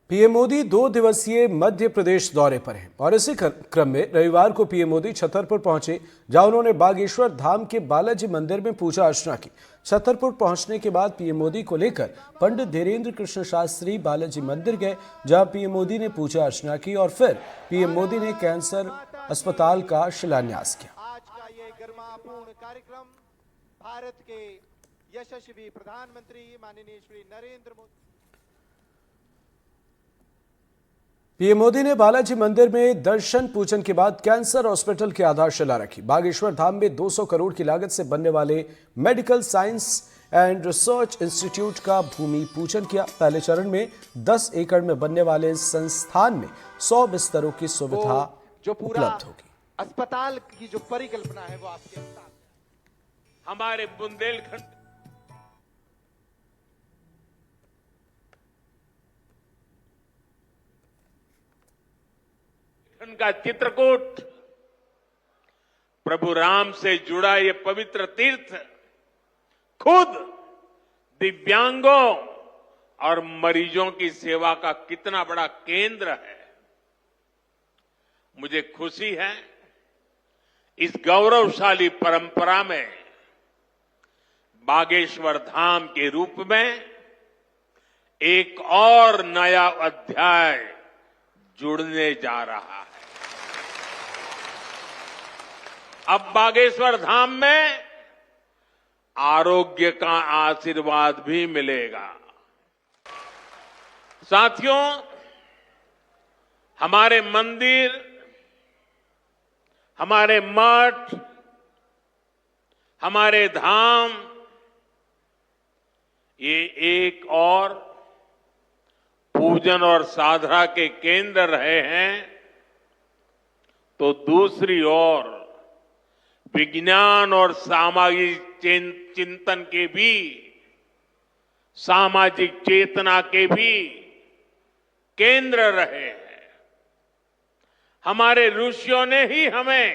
PM Modi 2 दिवसीय मध्य प्रदेश दौरे पर हैं और इसी क्रम में रविवार को पीएम मोदी छतरपुर पहुंचे, जहां उन्होंने बागेश्वर धाम के बालाजी मंदिर में पूजा अर्चना की। छतरपुर पहुंचने के बाद पीएम मोदी को लेकर पंडित धीरेन्द्र कृष्ण शास्त्री बालाजी मंदिर गए, जहां पीएम मोदी ने पूजा अर्चना की और फिर पीएम मोदी ने कैंसर अस्पताल का शिलान्यास किया। आज का ये गरिमापूर्ण कार्यक्रम भारत के यशस्वी प्रधानमंत्री माननीय श्री नरेंद्र मोदी। पीएम मोदी ने बालाजी मंदिर में दर्शन पूजन के बाद कैंसर हॉस्पिटल की आधारशिला रखी। बागेश्वर धाम में 200 करोड़ की लागत से बनने वाले medical science and research institute का भूमि पूजन किया। पहले चरण में 10 एकड़ में बनने वाले इस संस्थान में 100 बिस्तरों की सुविधा उपलब्ध होगी। अस्पताल की जो परिकल्पना है वो आपके साथ हमारे बुंदेलखंड का चित्रकूट, प्रभु राम से जुड़ा ये पवित्र तीर्थ खुद दिव्यांगों और मरीजों की सेवा का कितना बड़ा केंद्र है। मुझे खुशी है इस गौरवशाली परंपरा में बागेश्वर धाम के रूप में एक और नया अध्याय जुड़ने जा रहा है। अब बागेश्वर धाम में आरोग्य का आशीर्वाद भी मिलेगा। साथियों, हमारे मंदिर, हमारे मठ, हमारे धाम ये एक और पूजन और साधना के केंद्र रहे हैं, तो दूसरी ओर विज्ञान और सामाजिक चिंतन के भी, सामाजिक चेतना के भी केंद्र रहे हैं। हमारे ऋषियों ने ही हमें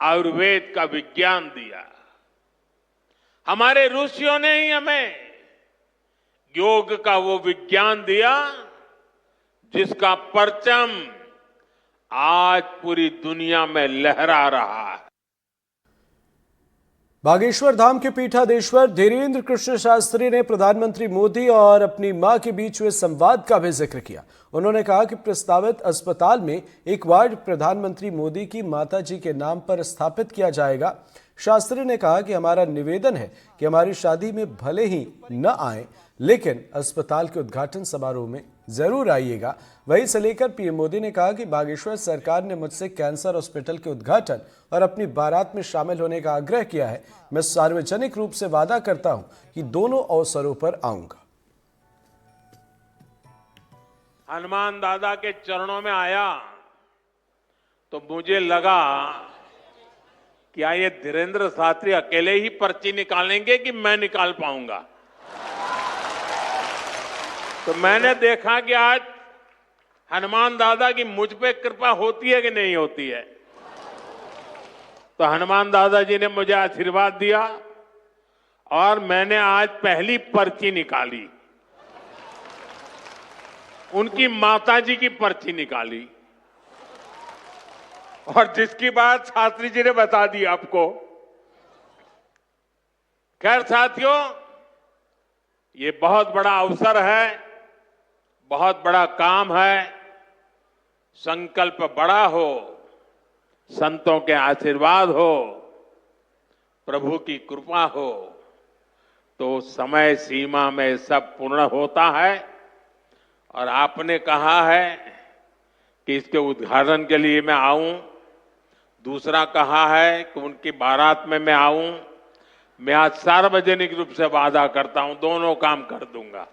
आयुर्वेद का विज्ञान दिया। हमारे ऋषियों ने ही हमें योग का वो विज्ञान दिया जिसका परचम आज पूरी दुनिया में लहरा रहा है। बागेश्वर धाम के पीठाधीश्वर धीरेन्द्र कृष्ण शास्त्री ने प्रधानमंत्री मोदी और अपनी मां के बीच हुए संवाद का भी जिक्र किया। उन्होंने कहा कि प्रस्तावित अस्पताल में एक वार्ड प्रधानमंत्री मोदी की माताजी के नाम पर स्थापित किया जाएगा। शास्त्री ने कहा कि हमारा निवेदन है कि हमारी शादी में भले ही न आए, लेकिन अस्पताल के उद्घाटन समारोह में जरूर आइएगा। वहीं से लेकर पीएम मोदी ने कहा कि बागेश्वर सरकार ने मुझसे कैंसर हॉस्पिटल के उद्घाटन और अपनी बारात में शामिल होने का आग्रह किया है। मैं सार्वजनिक रूप से वादा करता हूं कि दोनों अवसरों पर आऊंगा। हनुमान दादा के चरणों में आया तो मुझे लगा कि ये धीरेन्द्र शास्त्री अकेले ही पर्ची निकालेंगे कि मैं निकाल पाऊंगा। तो मैंने देखा कि आज हनुमान दादा की मुझ पे कृपा होती है कि नहीं होती है। तो हनुमान दादा जी ने मुझे आशीर्वाद दिया और मैंने आज पहली पर्ची निकाली, उनकी माताजी की पर्ची निकाली, और जिसकी बात शास्त्री जी ने बता दी आपको। खैर साथियों, ये बहुत बड़ा अवसर है, बहुत बड़ा काम है। संकल्प बड़ा हो, संतों के आशीर्वाद हो, प्रभु की कृपा हो, तो समय सीमा में सब पूर्ण होता है। और आपने कहा है कि इसके उद्घाटन के लिए मैं आऊं, दूसरा कहा है कि उनकी बारात में मैं आऊं। मैं आज सार्वजनिक रूप से वादा करता हूं, दोनों काम कर दूंगा।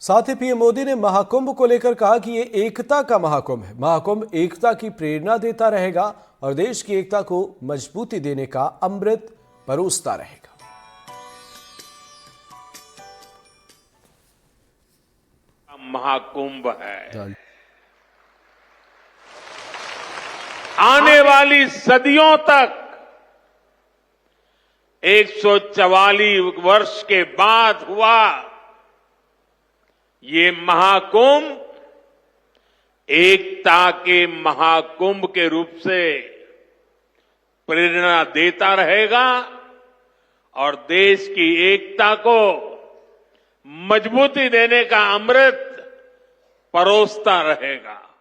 साथ ही पीएम मोदी ने महाकुंभ को लेकर कहा कि ये एकता का महाकुंभ है। महाकुंभ एकता की प्रेरणा देता रहेगा और देश की एकता को मजबूती देने का अमृत परोसता रहेगा। महाकुंभ है, आने वाली सदियों तक 144 वर्ष के बाद हुआ ये महाकुंभ एकता के महाकुंभ के रूप से प्रेरणा देता रहेगा और देश की एकता को मजबूती देने का अमृत परोसता रहेगा।